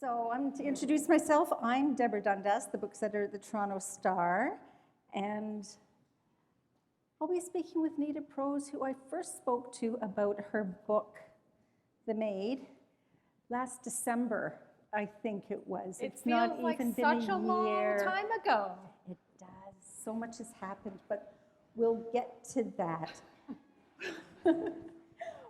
So to introduce myself, I'm Deborah Dundas, the books editor at the Toronto Star, and I'll be speaking with Nita Prose, who I first spoke to about her book, The Maid, last December, I think it was. It's not even like been such a long time ago. It does. So much has happened, but we'll get to that.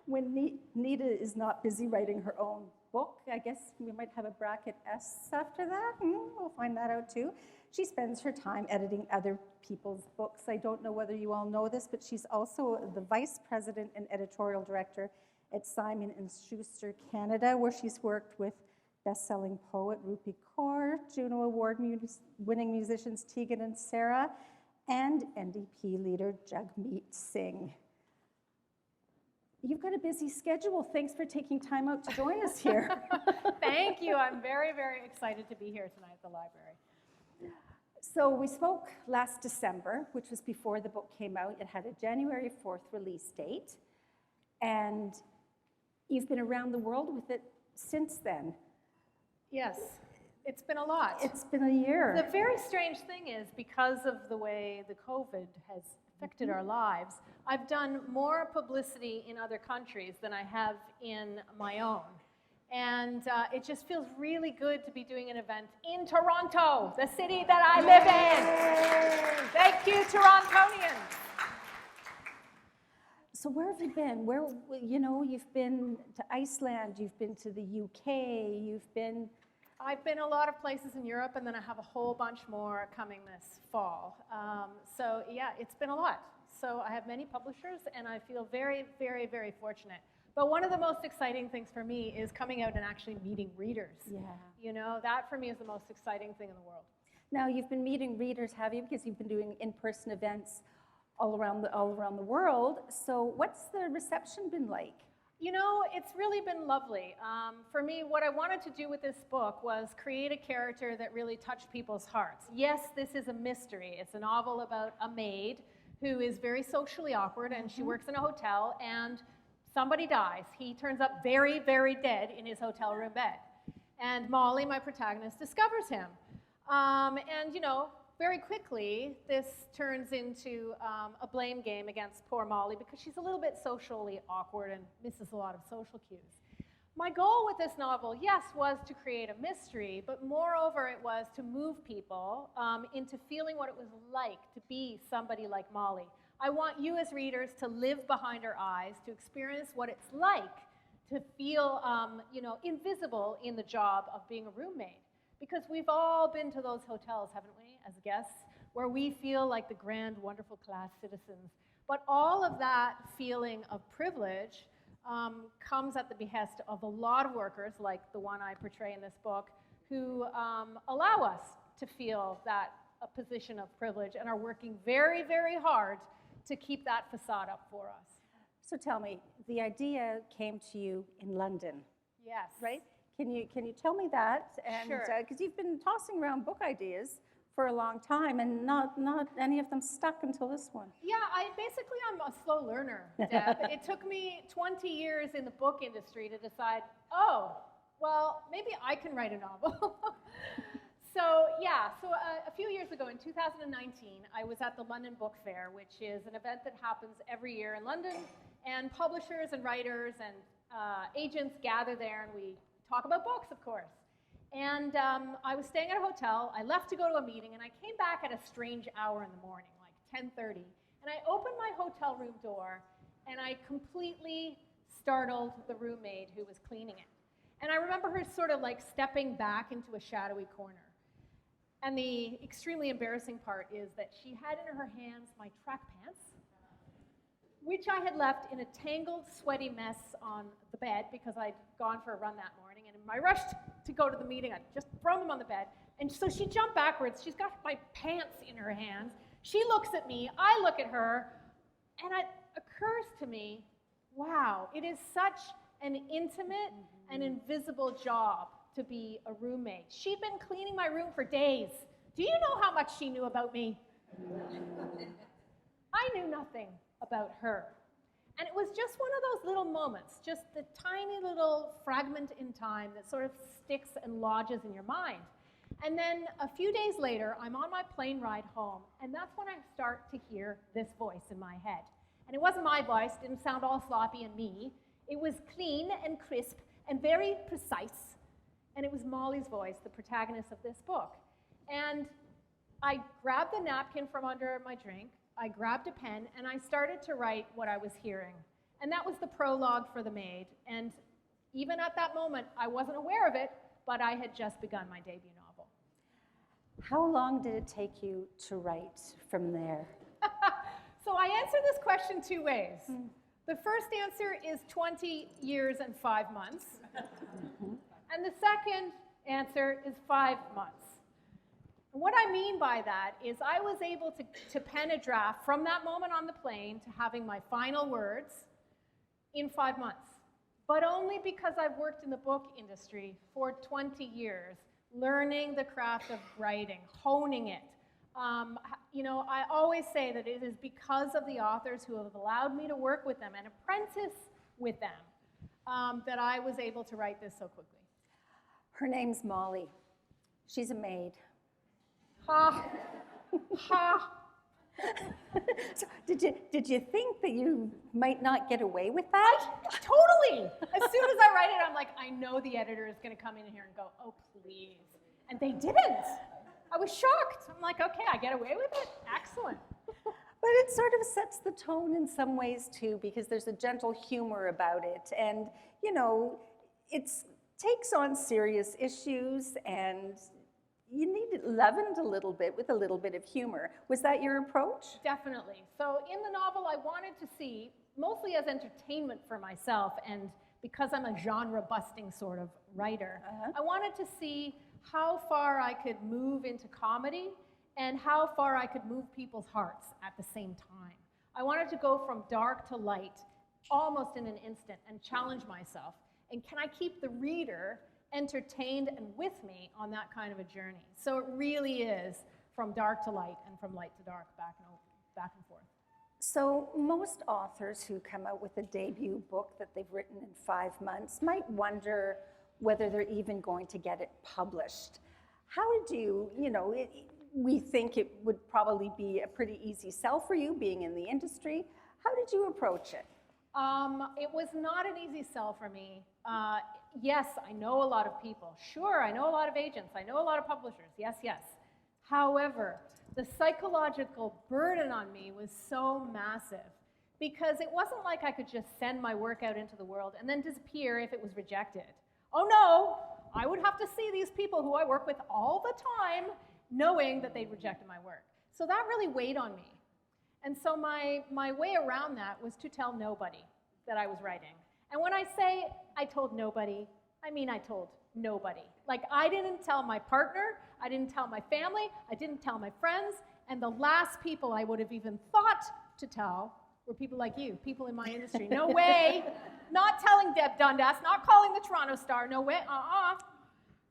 When Nita is not busy writing her own book, I guess we might have a bracket S after that. We'll find that out too. She spends her time editing other people's books. I don't know whether you all know this, but she's also the vice president and editorial director at Simon & Schuster Canada, where she's worked with best-selling poet Rupi Kaur, Juno Award-winning musicians Tegan and Sarah, and NDP leader Jagmeet Singh. You've got a busy schedule. Thanks for taking time out to join us here. Thank you. I'm very, very excited to be here tonight at the library. So we spoke last December, which was before the book came out. It had a January 4th release date. And you've been around the world with it since then. Yes, it's been a lot. It's been a year. The very strange thing is, because of the way the COVID has affected our lives, I've done more publicity in other countries than I have in my own. And it just feels really good to be doing an event in Toronto, the city that I live in. Thank you, Torontonians. So where have you been? You've been to Iceland, you've been to the UK, I've been a lot of places in Europe, and then I have a whole bunch more coming this fall. So yeah, it's been a lot. So I have many publishers, and I feel very, very, very fortunate. But one of the most exciting things for me is coming out and actually meeting readers. Yeah. You know, that for me is the most exciting thing in the world. Now, you've been meeting readers, have you? Because you've been doing in-person events all around the world. So what's the reception been like? You know, it's really been lovely. For me, what I wanted to do with this book was create a character that really touched people's hearts. Yes, this is a mystery. It's a novel about a maid who is very socially awkward, and she works in a hotel, and somebody dies. He turns up very, very dead in his hotel room bed. And Molly, my protagonist, discovers him. And, you know, very quickly, this turns into a blame game against poor Molly because she's a little bit socially awkward and misses a lot of social cues. My goal with this novel, yes, was to create a mystery, but moreover, it was to move people into feeling what it was like to be somebody like Molly. I want you as readers to live behind her eyes, to experience what it's like to feel, invisible in the job of being a roommate. Because we've all been to those hotels, haven't we, as guests, where we feel like the grand, wonderful class citizens. But all of that feeling of privilege comes at the behest of a lot of workers, like the one I portray in this book, who allow us to feel that a position of privilege and are working very, very hard to keep that facade up for us. So tell me, the idea came to you in London. Yes. Right? Can you tell me that? And, sure. Because you've been tossing around book ideas for a long time, and not any of them stuck until this one. Yeah, I'm a slow learner, Deb. It took me 20 years in the book industry to decide, maybe I can write a novel. So a few years ago in 2019, I was at the London Book Fair, which is an event that happens every year in London, and publishers and writers and agents gather there, and we talk about books, of course. And I was staying at a hotel. I left to go to a meeting, and I came back at a strange hour in the morning, like 10:30. And I opened my hotel room door, and I completely startled the roommate who was cleaning it. And I remember her sort of like stepping back into a shadowy corner. And the extremely embarrassing part is that she had in her hands my track pants, which I had left in a tangled, sweaty mess on the bed because I'd gone for a run that morning. And in my rush to go to the meeting, I'd just thrown them on the bed. And so she jumped backwards. She's got my pants in her hands. She looks at me. I look at her. And it occurs to me, wow, it is such an intimate and invisible job to be a roommate. She'd been cleaning my room for days. Do you know how much she knew about me? I knew nothing about her. And it was just one of those little moments, just the tiny little fragment in time that sort of sticks and lodges in your mind. And then a few days later, I'm on my plane ride home, and that's when I start to hear this voice in my head. And it wasn't my voice, didn't sound all sloppy and me. It was clean and crisp and very precise. And it was Molly's voice, the protagonist of this book. And I grabbed the napkin from under my drink, I grabbed a pen, and I started to write what I was hearing. And that was the prologue for The Maid. And even at that moment, I wasn't aware of it, but I had just begun my debut novel. How long did it take you to write from there? So I answer this question two ways. The first answer is 20 years and 5 months. And the second answer is 5 months. And what I mean by that is I was able to pen a draft from that moment on the plane to having my final words in 5 months. But only because I've worked in the book industry for 20 years, learning the craft of writing, honing it. I always say that it is because of the authors who have allowed me to work with them and apprentice with them that I was able to write this so quickly. Her name's Molly. She's a maid. Ha! Ha! So did you think that you might not get away with that? Totally! As soon as I write it, I'm like, I know the editor is going to come in here and go, oh, please. And they didn't. I was shocked. I'm like, okay, I get away with it? Excellent. But it sort of sets the tone in some ways too, because there's a gentle humor about it. And, it takes on serious issues, and you need it leavened a little bit with a little bit of humor. Was that your approach? Definitely. So in the novel, I wanted to see, mostly as entertainment for myself, and because I'm a genre-busting sort of writer, I wanted to see how far I could move into comedy and how far I could move people's hearts at the same time. I wanted to go from dark to light almost in an instant and challenge myself. And can I keep the reader entertained and with me on that kind of a journey? So it really is from dark to light and from light to dark, back and forth. So most authors who come out with a debut book that they've written in 5 months might wonder whether they're even going to get it published. How did you, we think it would probably be a pretty easy sell for you being in the industry. How did you approach it? It was not an easy sell for me. Yes, I know a lot of people. Sure, I know a lot of agents. I know a lot of publishers. Yes, yes. However, the psychological burden on me was so massive because it wasn't like I could just send my work out into the world and then disappear if it was rejected. Oh no, I would have to see these people who I work with all the time knowing that they'd rejected my work. So that really weighed on me. And so my way around that was to tell nobody that I was writing. And when I say I told nobody, I mean I told nobody. Like I didn't tell my partner, I didn't tell my family, I didn't tell my friends, and the last people I would have even thought to tell were people like you, people in my industry. No way, not telling Deb Dundas, not calling the Toronto Star, no way,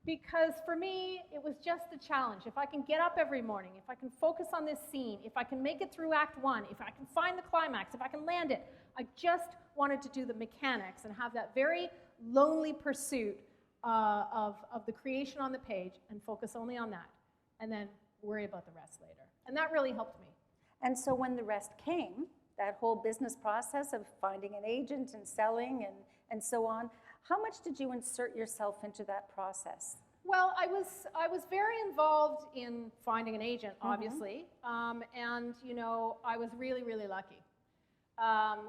Because for me, it was just a challenge. If I can get up every morning, if I can focus on this scene, if I can make it through Act 1, if I can find the climax, if I can land it, I just wanted to do the mechanics and have that very lonely pursuit of the creation on the page and focus only on that, and then worry about the rest later. And that really helped me. And so when the rest came, that whole business process of finding an agent and selling and so on, how much did you insert yourself into that process? Well, I was very involved in finding an agent, obviously, and I was really, really lucky.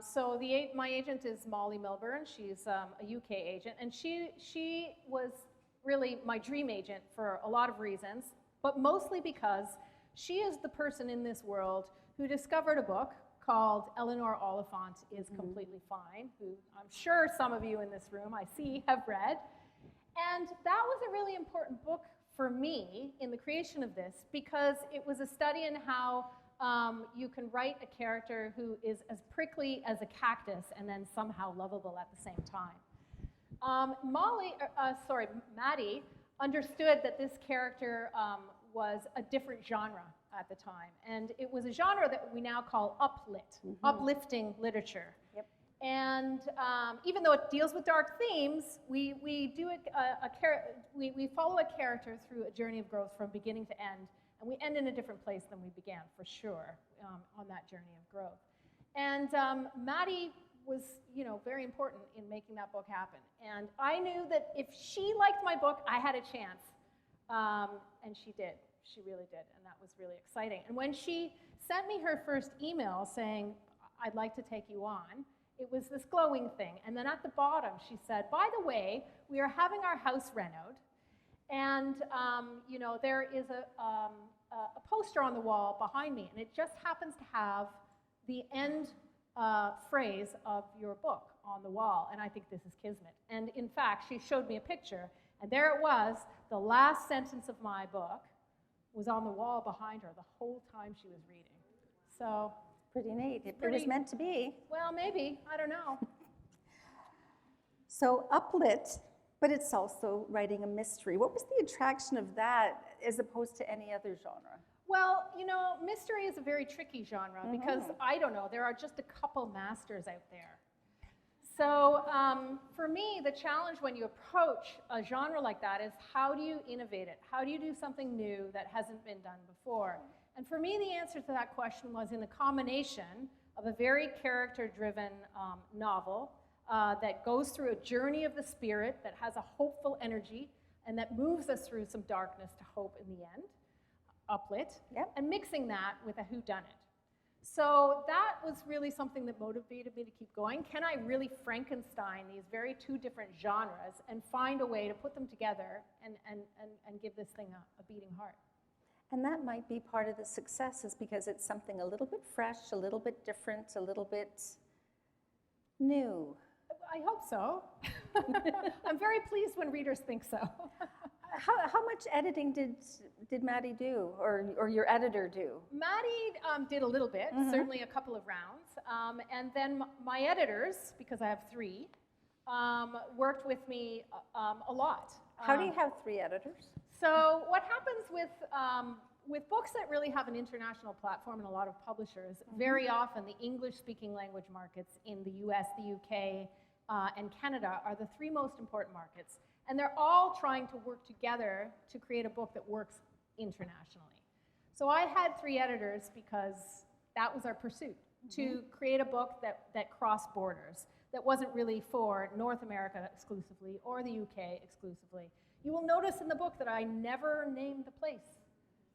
So my agent is Molly Milburn. She's a UK agent, and she was really my dream agent for a lot of reasons, but mostly because she is the person in this world who discovered a book called Eleanor Oliphant is Completely Fine, who I'm sure some of you in this room I see have read. And that was a really important book for me in the creation of this because it was a study in how you can write a character who is as prickly as a cactus and then somehow lovable at the same time. Maddie understood that this character was a different genre at the time. And it was a genre that we now call uplifting literature. Yep. And even though it deals with dark themes, we follow a character through a journey of growth from beginning to end, and we end in a different place than we began, for sure, on that journey of growth. And Maddie was, very important in making that book happen. And I knew that if she liked my book, I had a chance. And she did. She really did, and that was really exciting. And when she sent me her first email saying, I'd like to take you on, it was this glowing thing. And then at the bottom, she said, by the way, we are having our house renoed, and there is a poster on the wall behind me, and it just happens to have the end phrase of your book on the wall, and I think this is kismet. And in fact, she showed me a picture, and there it was, the last sentence of my book was on the wall behind her the whole time she was reading. So pretty neat. It was meant to be. Well, maybe. I don't know. So uplit, but it's also writing a mystery. What was the attraction of that as opposed to any other genre? Well, mystery is a very tricky genre because, I don't know, there are just a couple masters out there. So for me, the challenge when you approach a genre like that is how do you innovate it? How do you do something new that hasn't been done before? And for me, the answer to that question was in the combination of a very character-driven novel that goes through a journey of the spirit, that has a hopeful energy, and that moves us through some darkness to hope in the end, uplit, and mixing that with a whodunit. So that was really something that motivated me to keep going. Can I really Frankenstein these two different genres and find a way to put them together and give this thing a beating heart? And that might be part of the success, is because it's something a little bit fresh, a little bit different, a little bit new. I hope so. I'm very pleased when readers think so. How much editing did Maddie do, or your editor do? Maddie did a little bit, certainly a couple of rounds. And then my editors, because I have 3, worked with me a lot. How do you have 3 editors? So what happens with books that really have an international platform and a lot of publishers, very often the English-speaking language markets in the US, the UK, and Canada are the 3 most important markets. And they're all trying to work together to create a book that works internationally. So I had 3 editors because that was our pursuit, to create a book that crossed borders, that wasn't really for North America exclusively or the UK exclusively. You will notice in the book that I never named the place.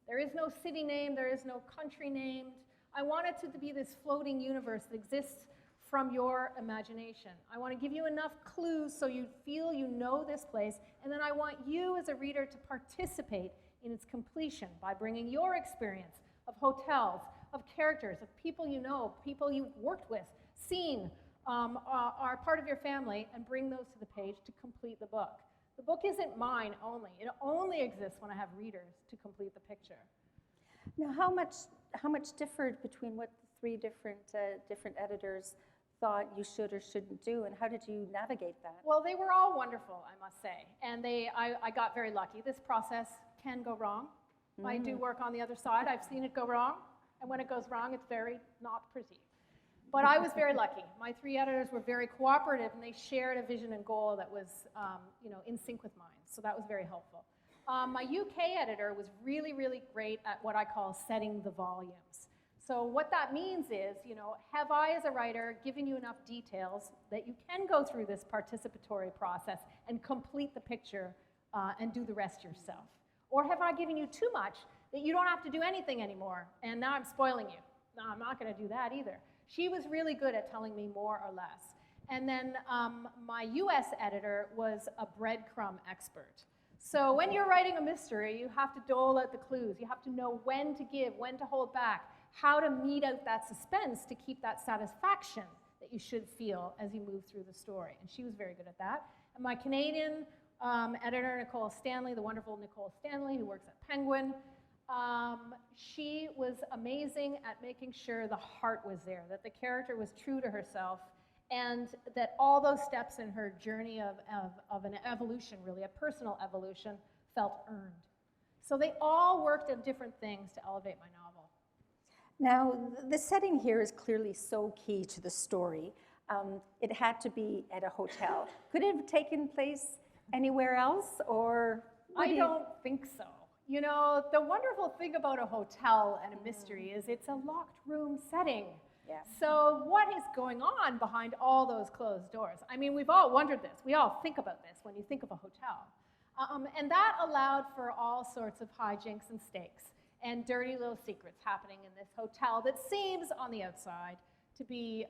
There is no city name, there is no country named. I want it to be this floating universe that exists from your imagination. I want to give you enough clues so you feel you know this place, and then I want you as a reader to participate in its completion by bringing your experience of hotels, of characters, of people you know, people you've worked with, seen, are part of your family, and bring those to the page to complete the book. The book isn't mine only. It only exists when I have readers to complete the picture. Now, how much differed between what the 3 different editors thought you should or shouldn't do, and how did you navigate that? Well, they were all wonderful, I must say, and I got very lucky. This process can go wrong. I do work on the other side. I've seen it go wrong, and when it goes wrong, it's very not pretty. But I was very lucky. My 3 editors were very cooperative, and they shared a vision and goal that was in sync with mine, so that was very helpful. My UK editor was really, really great at what I call setting the volumes. So what that means is, have I as a writer given you enough details that you can go through this participatory process and complete the picture and do the rest yourself? Or have I given you too much that you don't have to do anything anymore, and now I'm spoiling you? No, I'm not going to do that either. She was really good at telling me more or less. And then my US editor was a breadcrumb expert. So when you're writing a mystery, you have to dole out the clues. You have to know when to give, when to hold back, how to meet out that suspense to keep that satisfaction that you should feel as you move through the story. And she was very good at that. And my Canadian editor, Nicole Stanley, the wonderful Nicole Stanley, who works at Penguin, she was amazing at making sure the heart was there, that the character was true to herself, and that all those steps in her journey of an evolution, really, a personal evolution, felt earned. So they all worked at different things to elevate my novel. Now, the setting here is clearly so key to the story. It had to be at a hotel. Could it have taken place anywhere else, or? I don't think so. You know, the wonderful thing about a hotel and a mystery is it's a locked room setting. Yeah. So what is going on behind all those closed doors? I mean, we've all wondered this. We all think about this when you think of a hotel. And that allowed for all sorts of hijinks and stakes and dirty little secrets happening in this hotel that seems on the outside to be,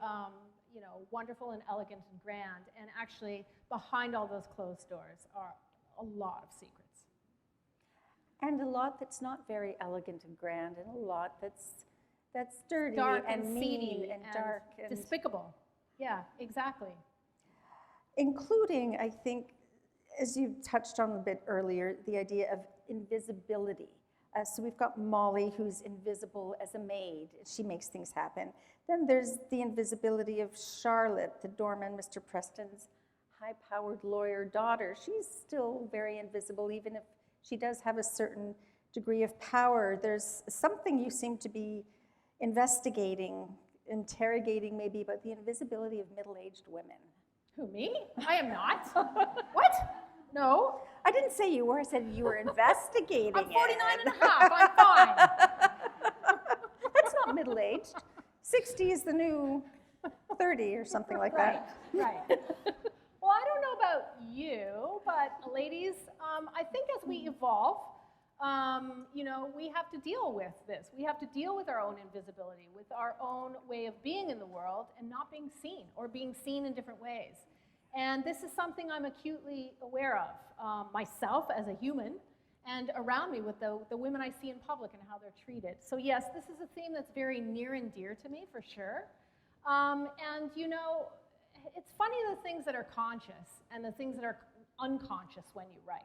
you know, wonderful and elegant and grand. And actually, behind all those closed doors are a lot of secrets. And a lot that's not very elegant and grand, and a lot that's dirty Dark and mean seedy and dark and despicable. Yeah, exactly. including, I think, as you touched on a bit earlier, the idea of invisibility. So we've got Molly, who's invisible as a maid. She makes things happen. Then there's the invisibility of Charlotte, the doorman, Mr. Preston's high-powered lawyer daughter. She's still very invisible, even if she does have a certain degree of power. There's something you seem to be investigating, interrogating maybe about the invisibility of middle-aged women. Who, me? I am not. What? No. I didn't say you were, I said you were investigating I'm 49 it. and a half. I'm fine. That's not middle-aged. 60 is the new 30 or something like that. Right. Well, I don't know about you, but ladies, I think as we evolve, you know, we have to deal with this. We have to deal with our own invisibility, with our own way of being in the world and not being seen, or being seen in different ways. And this is something I'm acutely aware of, myself as a human, and around me with the women I see in public and how they're treated. So yes, this is a theme that's very near and dear to me, for sure. And you know, it's funny the things that are conscious and the things that are unconscious when you write.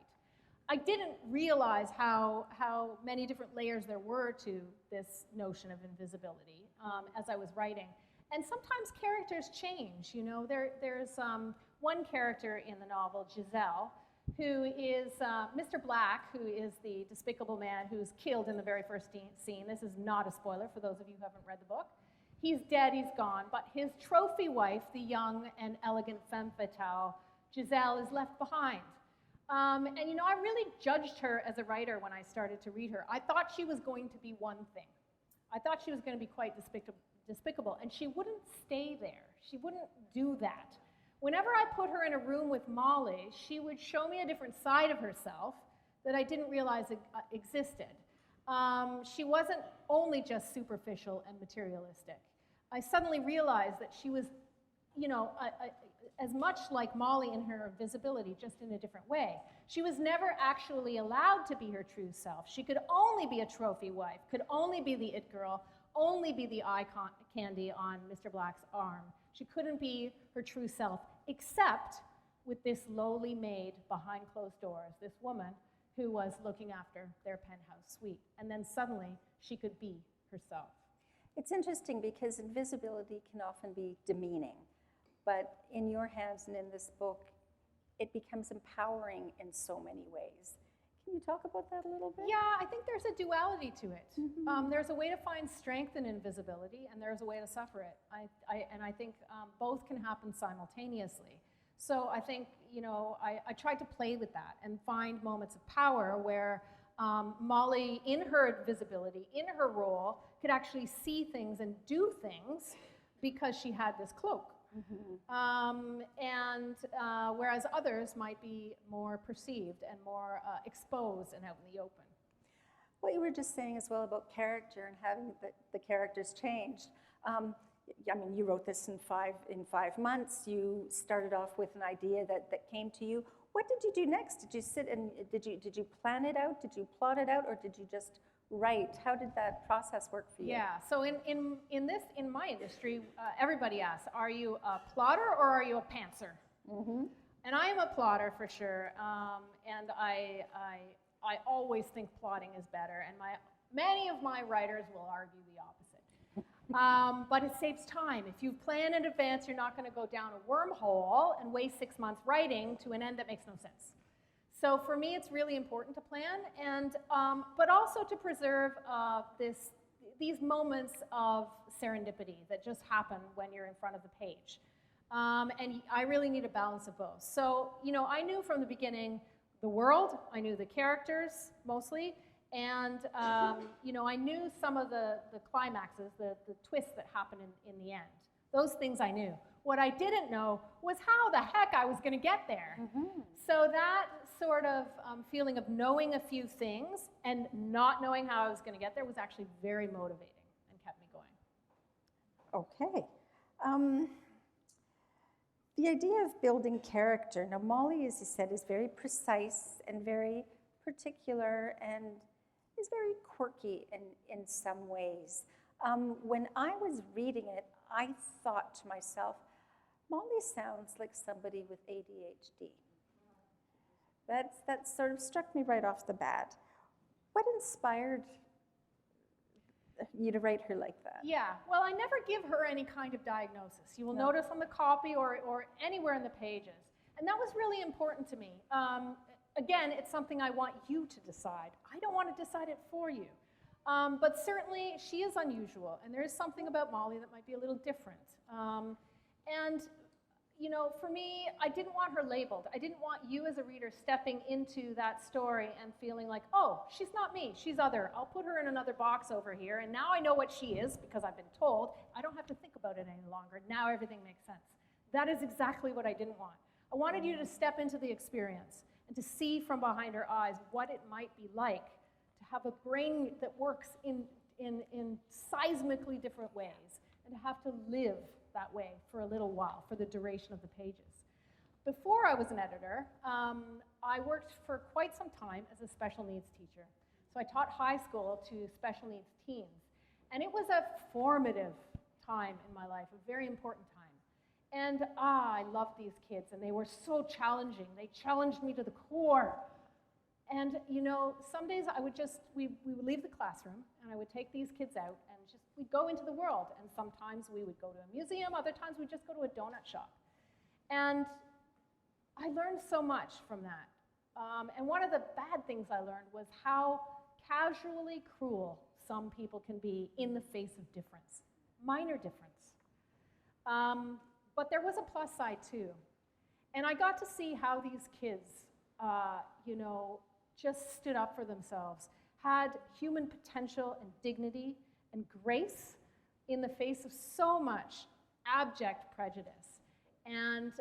I didn't realize how many different layers there were to this notion of invisibility as I was writing. And sometimes characters change, you know. There's one character in the novel, Giselle, who is Mr. Black, who is the despicable man who's killed in the very first scene. This is not a spoiler for those of you who haven't read the book. He's dead, he's gone, but his trophy wife, the young and elegant femme fatale, Giselle, is left behind. And you know, I really judged her as a writer when I started to read her. I thought she was going to be one thing. I thought she was going to be quite despicable, and she wouldn't stay there. She wouldn't do that. Whenever I put her in a room with Molly, she would show me a different side of herself that I didn't realize existed. She wasn't only just superficial and materialistic. I suddenly realized that she was, you know, as much like Molly in her visibility, just in a different way. She was never actually allowed to be her true self. She could only be a trophy wife, could only be the it girl, only be the eye candy on Mr. Black's arm. She couldn't be her true self, except with this lowly maid behind closed doors, this woman who was looking after their penthouse suite. And then suddenly, she could be herself. It's interesting because invisibility can often be demeaning, but in your hands and in this book, it becomes empowering in so many ways. Can you talk about that a little bit? Yeah, I think there's a duality to it. Mm-hmm. There's a way to find strength in invisibility, and there's a way to suffer it. I think both can happen simultaneously. So I think, you know, I tried to play with that and find moments of power where Molly, in her visibility, in her role, could actually see things and do things because she had this cloak. Mm-hmm. Whereas others might be more perceived and more exposed and out in the open. What you were just saying as well about character and having the characters changed. I mean, you wrote this in five months. You started off with an idea that came to you. What did you do next? Did you sit and did you plan it out? Did you plot it out, or did you just write? How did that process work for you? Yeah. So in my industry, everybody asks, are you a plotter or are you a pantser? Mm-hmm. And I am a plotter for sure. And I always think plotting is better. And many of my writers will argue the opposite. But it saves time. If you plan in advance, you're not going to go down a wormhole and waste 6 months writing to an end that makes no sense. So for me, it's really important to plan, and but also to preserve these moments of serendipity that just happen when you're in front of the page. And I really need a balance of both. So, I knew from the beginning the world, I knew the characters mostly, and, I knew some of the climaxes, the twists that happen in the end. Those things I knew. What I didn't know was how the heck I was going to get there. So that sort of feeling of knowing a few things and not knowing how I was going to get there was actually very motivating and kept me going. Okay. The idea of building character. Now, Molly, as you said, is very precise and very particular and is very quirky in some ways. When I was reading it, I thought to myself, Molly sounds like somebody with ADHD. That sort of struck me right off the bat. What inspired you to write her like that? Yeah, well, I never give her any kind of diagnosis. You will notice on the copy or anywhere in the pages. And that was really important to me. Again, it's something I want you to decide. I don't want to decide it for you. But certainly, she is unusual, and there is something about Molly that might be a little different. And for me, I didn't want her labeled. I didn't want you as a reader stepping into that story and feeling like, oh, she's not me, she's other. I'll put her in another box over here, and now I know what she is because I've been told. I don't have to think about it any longer. Now everything makes sense. That is exactly what I didn't want. I wanted you to step into the experience and to see from behind her eyes what it might be like to have a brain that works in seismically different ways and to have to live that way for a little while, for the duration of the pages. Before I was an editor, I worked for quite some time as a special needs teacher. So I taught high school to special needs teens. And it was a formative time in my life, a very important time. And I loved these kids, and they were so challenging. They challenged me to the core. And, some days we would leave the classroom, and I would take these kids out, and we'd go into the world. And sometimes we would go to a museum, other times we'd just go to a donut shop. And I learned so much from that. And one of the bad things I learned was how casually cruel some people can be in the face of difference, minor difference. But there was a plus side too. And I got to see how these kids, just stood up for themselves, had human potential and dignity and grace in the face of so much abject prejudice. And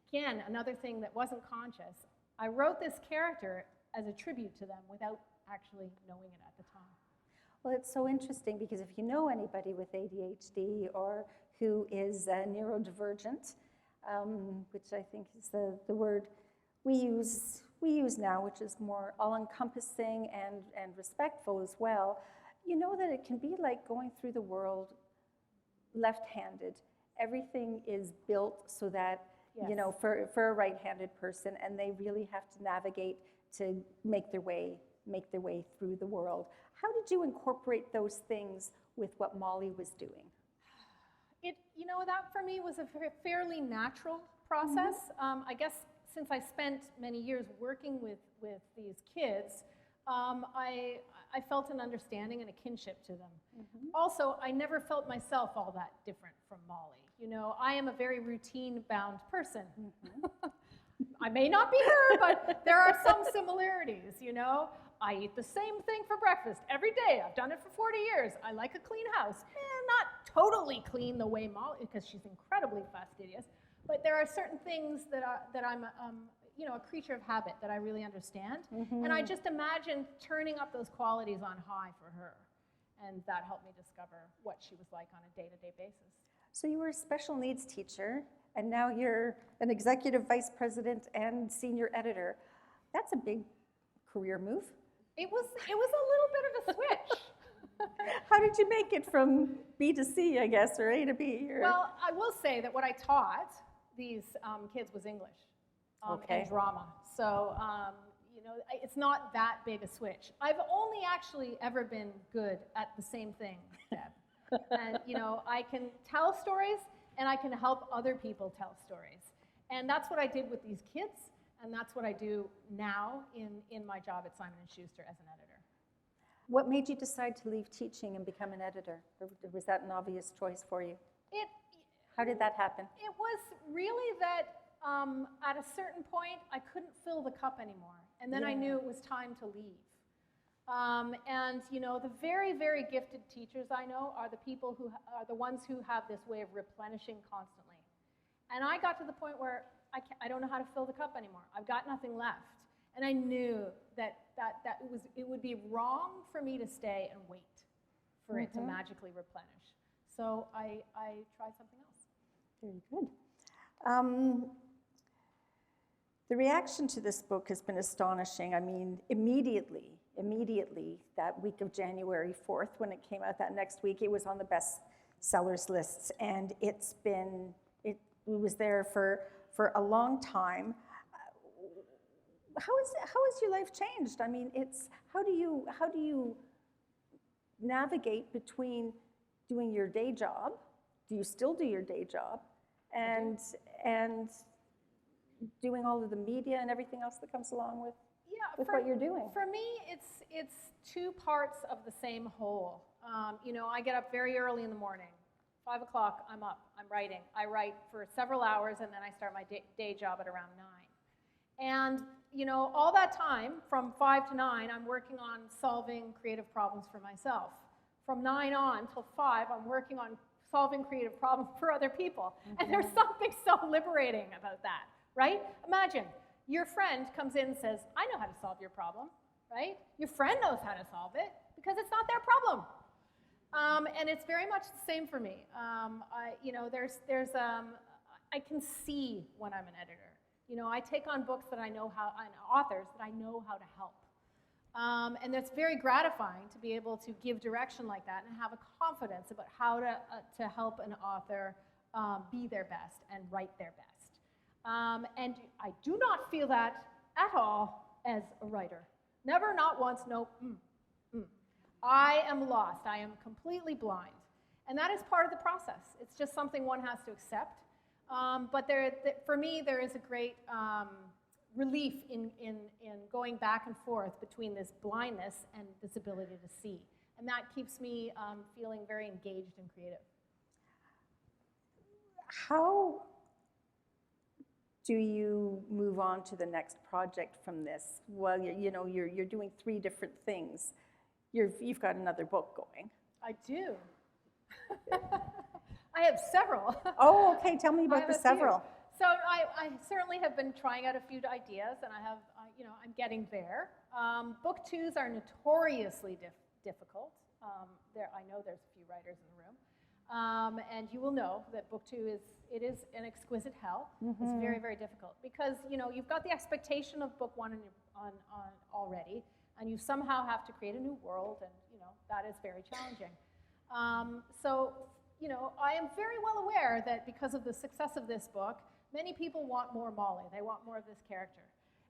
again, another thing that wasn't conscious, I wrote this character as a tribute to them without actually knowing it at the time. Well, it's so interesting because if you know anybody with ADHD or who is neurodivergent, which I think is the word we use now, which is more all-encompassing and respectful as well, you know that it can be like going through the world left-handed. Everything is built so that, Yes. For a right-handed person, and they really have to navigate to make their way through the world. How did you incorporate those things with what Molly was doing? That for me was a fairly natural process. I guess since I spent many years working with these kids, I felt an understanding and a kinship to them. Also, I never felt myself all that different from Molly. I am a very routine-bound person. I may not be her, but there are some similarities, I eat the same thing for breakfast every day. I've done it for 40 years. I like a clean house. Not totally clean the way Molly, because she's incredibly fastidious, but there are certain things that I'm a creature of habit that I really understand. And I just imagined turning up those qualities on high for her. And that helped me discover what she was like on a day-to-day basis. So you were a special needs teacher, and now you're an executive vice president and senior editor. That's a big career move. It was a little bit of a switch. How did you make it from B to C, I guess, or A to B? Or... Well, I will say that what I taught these kids was English and drama. So, it's not that big a switch. I've only actually ever been good at the same thing, Deb. And, I can tell stories, and I can help other people tell stories. And that's what I did with these kids, and that's what I do now in my job at Simon & Schuster as an editor. What made you decide to leave teaching and become an editor? Or was that an obvious choice for you? How did that happen? It was really that at a certain point, I couldn't fill the cup anymore. And then I knew it was time to leave. And you know, the very, very gifted teachers I know are the people who are the ones who have this way of replenishing constantly. And I got to the point where I don't know how to fill the cup anymore. I've got nothing left. And I knew that it would be wrong for me to stay and wait for it to magically replenish. So I tried something else. Very good. The reaction to this book has been astonishing. I mean, immediately, that week of January 4th, when it came out that next week, it was on the bestsellers lists, and it was there for a long time. How has your life changed? I mean, how do you navigate between doing your day job? Do you still do your day job? And doing all of the media and everything else that comes along with what you're doing? For me, it's two parts of the same whole. You know, I get up very early in the morning. 5 o'clock, I'm up, I'm writing. I write for several hours, and then I start my day job at around 9. And you know, all that time, from 5 to 9, I'm working on solving creative problems for myself. From 9 on till 5, I'm working on solving creative problems for other people. And there's something so liberating about that, right? Imagine your friend comes in and says, I know how to solve your problem, right? Your friend knows how to solve it because it's not their problem. And it's very much the same for me. You know, I can see when I'm an editor. You know, I take on books that I know how, and authors that I know how to help. And it's very gratifying to be able to give direction like that and have a confidence about how to help an author be their best and write their best. And I do not feel that at all as a writer. Never, not once, no. I am lost. I am completely blind. And that is part of the process. It's just something one has to accept. But for me, there is a great relief in going back and forth between this blindness and this ability to see. And that keeps me feeling very engaged and creative. How Do you move on to the next project from this? Well, you know, you're doing 3 different things. You've got another book going. I do. I have several. Oh, okay. Tell me about the several. So I certainly have been trying out a few ideas, and I'm getting there. Book 2s are notoriously difficult. I know there's a few writers in the room. And you will know that book 2 is an exquisite hell. Mm-hmm. It's very, very difficult because, you know, you've got the expectation of book 1 on already, and you somehow have to create a new world, and, you know, that is very challenging. So, you know, I am very well aware that because of the success of this book, many people want more Molly. They want more of this character.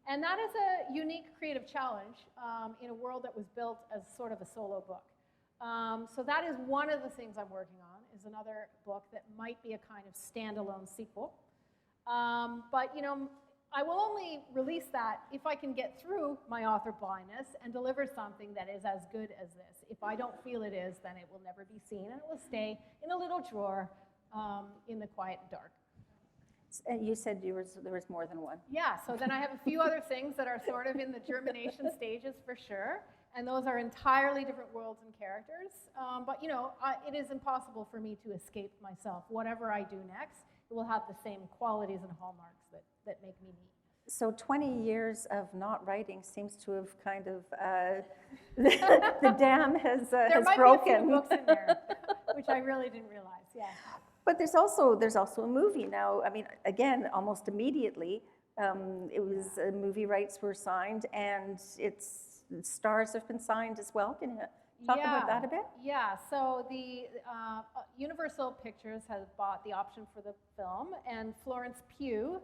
And that is a unique creative challenge in a world that was built as sort of a solo book. So that is one of the things I'm working on, is another book that might be a kind of standalone sequel. But, you know, I will only release that if I can get through my author blindness and deliver something that is as good as this. If I don't feel it is, then it will never be seen, and it will stay in a little drawer in the quiet and dark. And you said there was more than one. Yeah, so then I have a few other things that are sort of in the germination stages for sure, and those are entirely different worlds and characters. But, you know, it is impossible for me to escape myself. Whatever I do next, it will have the same qualities and hallmarks that make me me. So 20 years of not writing seems to have kind of, the dam has broken. There might be a few books in there, which I really didn't realize, yeah. But there's also a movie now. I mean, again, almost immediately, movie rights were signed, and its stars have been signed as well. Can you talk about that a bit? Yeah, so the Universal Pictures has bought the option for the film, and Florence Pugh,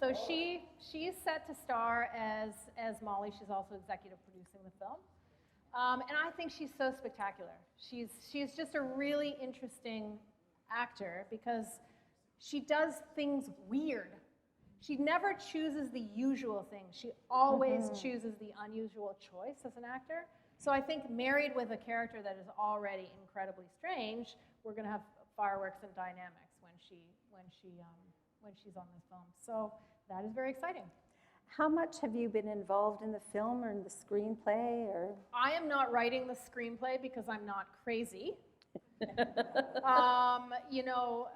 so she's set to star as Molly. She's also executive producing the film. And I think she's so spectacular. She's just a really interesting actor because she does things weird. She never chooses the usual thing. She always chooses the unusual choice as an actor. So I think married with a character that is already incredibly strange, we're going to have fireworks and dynamics when she's on this film. So that is very exciting. How much have you been involved in the film or in the screenplay? Or I am not writing the screenplay because I'm not crazy. You know,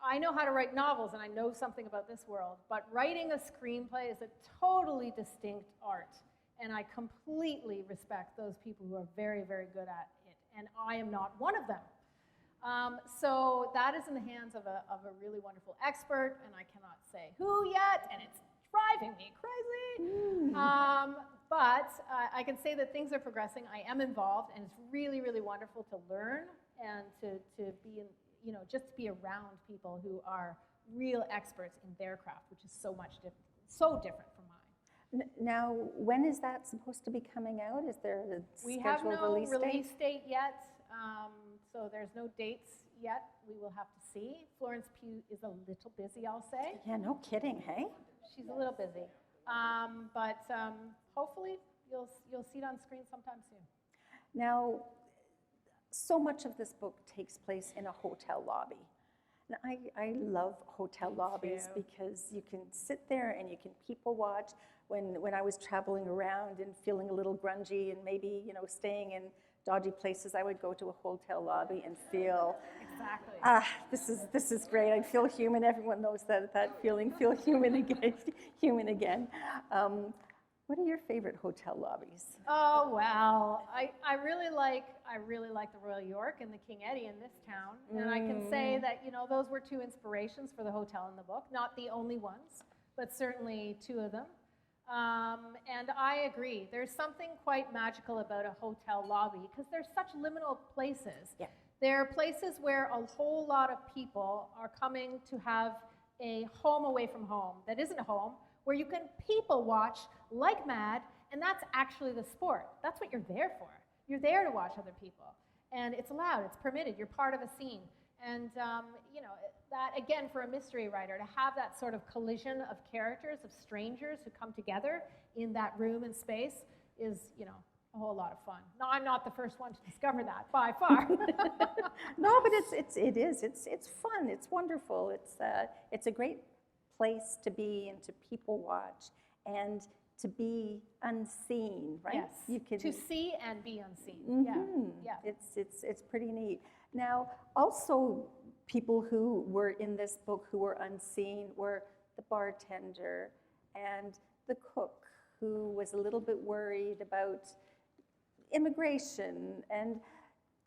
I know how to write novels and I know something about this world, but writing a screenplay is a totally distinct art. And I completely respect those people who are very, very good at it. And I am not one of them. So that is in the hands of a really wonderful expert, and I cannot say who yet, and it's driving me crazy. But I can say that things are progressing. I am involved, and it's really, really wonderful to learn and to be in, you know, just to be around people who are real experts in their craft, which is so different from mine. Now, when is that supposed to be coming out? Is there a We have scheduled no release date? date yet, so there's no dates yet. We will have to see. Florence Pugh is a little busy, I'll say. Yeah, no kidding, hey? She's a little busy. But hopefully you'll see it on screen sometime soon. Now, so much of this book takes place in a hotel lobby. And I love hotel lobbies because you can sit there and you can people watch. When I was traveling around and feeling a little grungy and maybe, you know, staying in dodgy places, I would go to a hotel lobby and feel, exactly. This is great. I feel human. Everyone knows that feeling, feel human again. Human again. What are your favorite hotel lobbies? Oh well, I really like the Royal York and the King Eddie in this town, and I can say that, you know, those were two inspirations for the hotel in the book. Not the only ones, but certainly two of them. And I agree. There's something quite magical about a hotel lobby because they're such liminal places. Yeah. They're places where a whole lot of people are coming to have a home away from home that isn't a home, where you can people watch like mad, and that's actually the sport. That's what you're there for. You're there to watch other people. And it's allowed, it's permitted, you're part of a scene. And, you know, that, again, for a mystery writer, to have that sort of collision of characters, of strangers who come together in that room and space is, you know, a whole lot of fun. No, I'm not the first one to discover that, by far. No, but it is. It's fun. It's wonderful. It's a great place to be and to people watch and to be unseen, right? Yes. You can to see and be unseen. Mm-hmm. Yeah. It's pretty neat. Now, also, people who were in this book who were unseen were the bartender and the cook, who was a little bit worried about immigration. And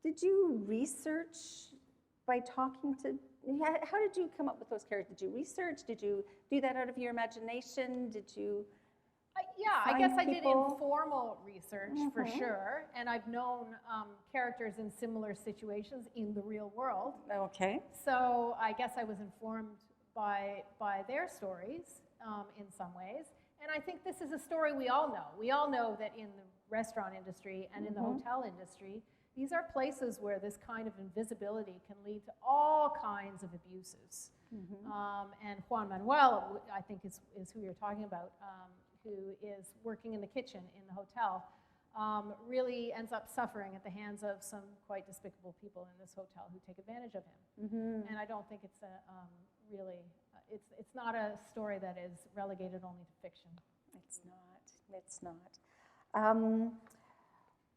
did you research by talking to, how did you come up with those characters? Did you research? Did you do that out of your imagination? Did you I guess I did people? informal research for sure, and I've known characters in similar situations in the real world. Okay. So I guess I was informed by their stories in some ways. And I think this is a story we all know. We all know that in the restaurant industry and in the hotel industry, these are places where this kind of invisibility can lead to all kinds of abuses. And Juan Manuel, I think, is who you're talking about, who is working in the kitchen in the hotel, really ends up suffering at the hands of some quite despicable people in this hotel who take advantage of him. And I don't think it's it's not a story that is relegated only to fiction. It's not. It's not.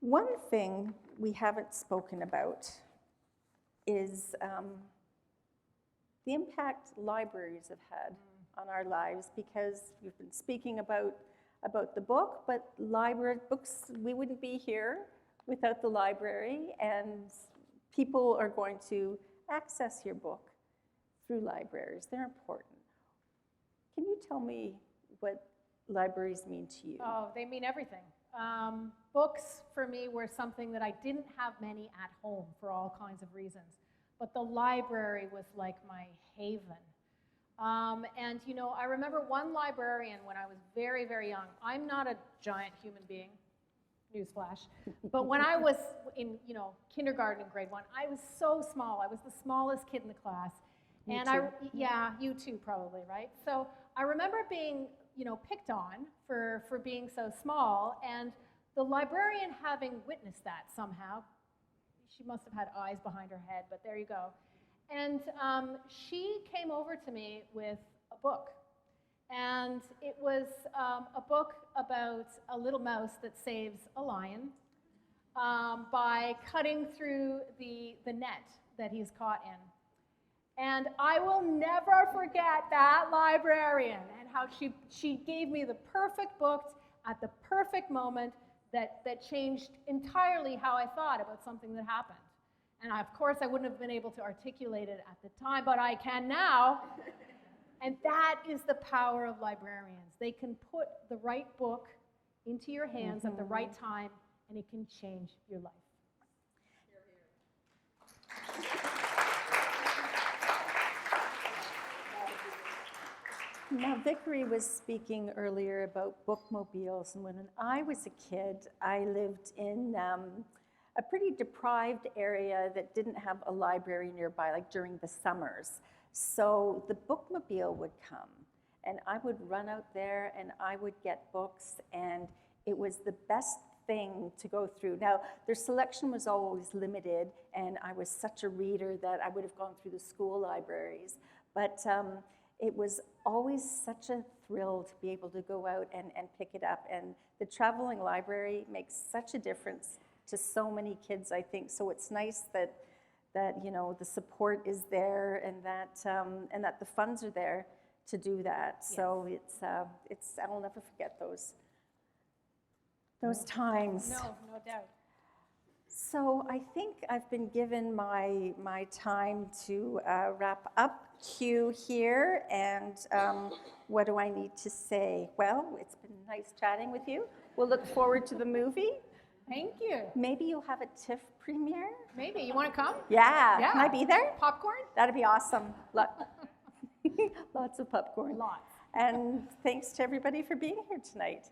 One thing we haven't spoken about is the impact libraries have had on our lives, because you've been speaking about the book, but library books, we wouldn't be here without the library, and people are going to access your book through libraries. They're important. Can you tell me what libraries mean to you? Oh, they mean everything. Books, for me, were something that I didn't have many at home for all kinds of reasons. But the library was like my haven. And, you know, I remember one librarian when I was very, very young. I'm not a giant human being, newsflash. But when I was in, you know, kindergarten and grade 1, I was so small. I was the smallest kid in the class. Me And too. yeah, you too probably, right? So I remember being, you know, picked on for being so small, and the librarian, having witnessed that somehow, she must have had eyes behind her head, but there you go. And she came over to me with a book. And it was a book about a little mouse that saves a lion by cutting through the net that he's caught in. And I will never forget that librarian and how she gave me the perfect book at the perfect moment that changed entirely how I thought about something that happened. And of course, I wouldn't have been able to articulate it at the time, but I can now. And that is the power of librarians. They can put the right book into your hands at the right time, and it can change your life. Now, Vickery was speaking earlier about bookmobiles, and when I was a kid, I lived in a pretty deprived area that didn't have a library nearby, like during the summers. So the bookmobile would come, and I would run out there, and I would get books, and it was the best thing to go through. Now, their selection was always limited, and I was such a reader that I would have gone through the school libraries, but it was always such a thrill to be able to go out and pick it up, and the traveling library makes such a difference to so many kids, I think, so it's nice that you know, the support is there, and that the funds are there to do that. Yes. So it's I'll never forget those times. No doubt. So I think I've been given my time to wrap up Q here, and what do I need to say? Well, it's been nice chatting with you. We'll look forward to the movie. Thank you. Maybe you'll have a TIFF premiere? Maybe. You want to come? Yeah. Can I be there? Popcorn? That'd be awesome. Lots of popcorn. Lots. And thanks to everybody for being here tonight.